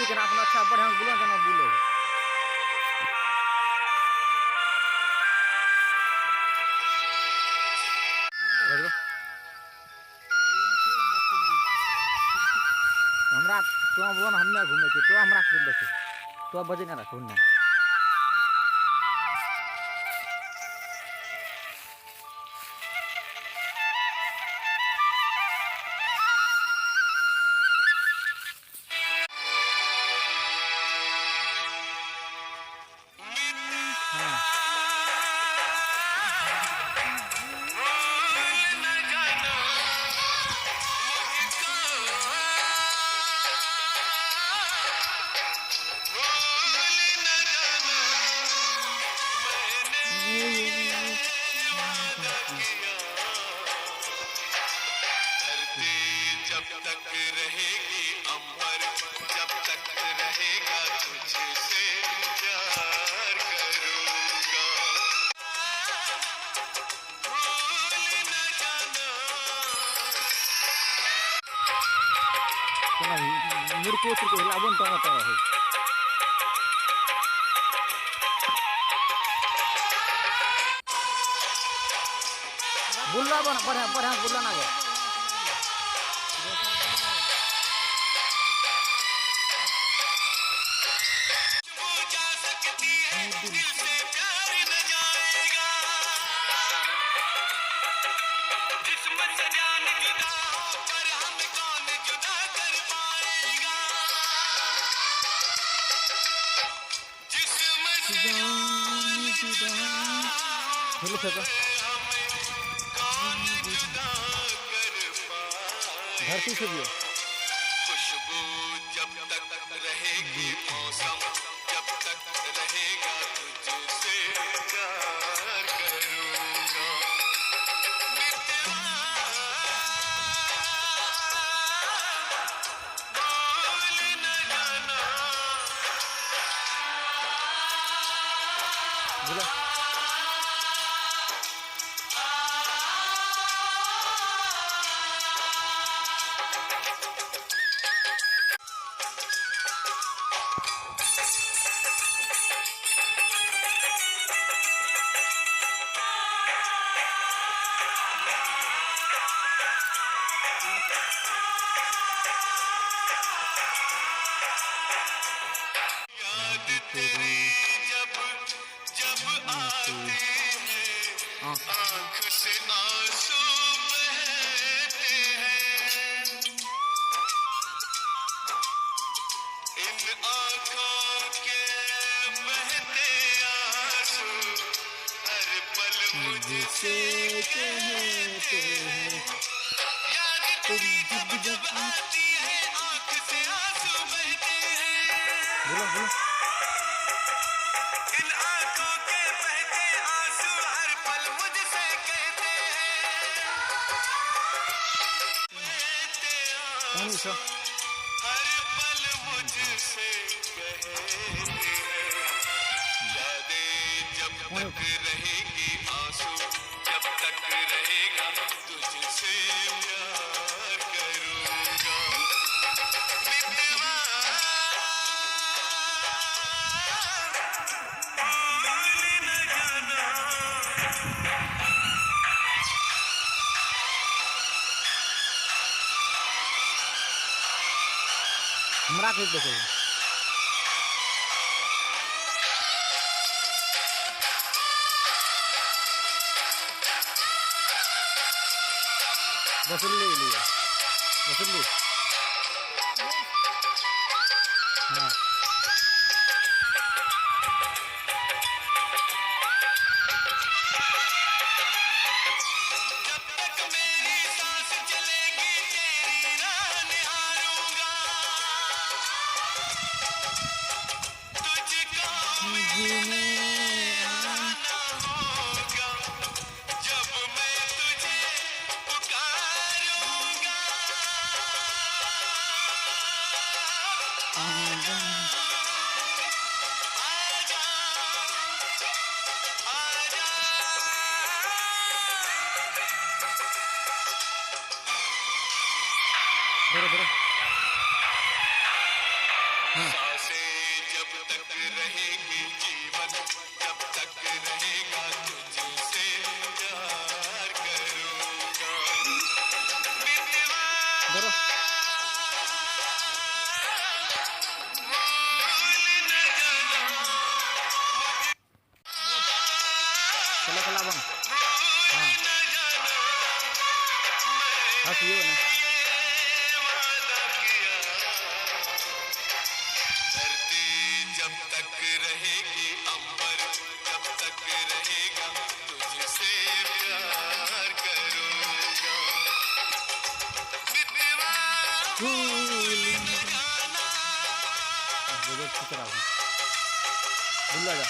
भी करना अपना अच्छा बढ़िया बोलो जना बोलो हमरा तो बोलो ना हमने घूमे के तो हमरा के देखे तो बजे ना रखो ना जब तक रहेगी अंबर जब तक रहेगा तुझसे प्यार करूंगा भूल न जाना मुर्को तुर्को लाबन तो मत हो बुल्ला बन बढ़िया बढ़िया बुल्ला ना गो हेलो सका धरती से भी खुशबू जब तक रहेगी मौसम जब तक रहेगा तुझसे प्यार करूंगा मितवा भूल न जाना बोला तेरी जब जब आती है आँख से आंसू बहते हैं इन आँखों के बहते आंसू हर पल मुझसे कहते हैं याद तेरी जब जब आती है आँख से आंसू बहते हैं बोला बोला इन आंखों के बहते आंसू हर पल मुझसे कहते हैं सा हर पल मुझसे कहते हैं यादें जब तक रहेगी आंसू जब तक रहेगा तुझसे प्यार करूंगा मितवा भूल न जाना हमरा के देखे बसुल्ली लिया बसुल्ली हाँ जब तक मेरी सांस चलेगी तेरी राह निहारूंगा तुझको मिलने आना होगा जब मैं तुझे पुकारूंगा तक रहेगी जीवन, जब तक रहेगा तुझसे प्यार करूंगा। मितवा बरो भूल न जाना, चला चला बम भूल हाँ न जाना, हंस ये ना ये वादा किया। धरती जब तक रहेगी, अंबर जब तक रहेगा, तुझसे प्यार करूंगा। मितवा भूल न जाना, बजट की तरह भूल जा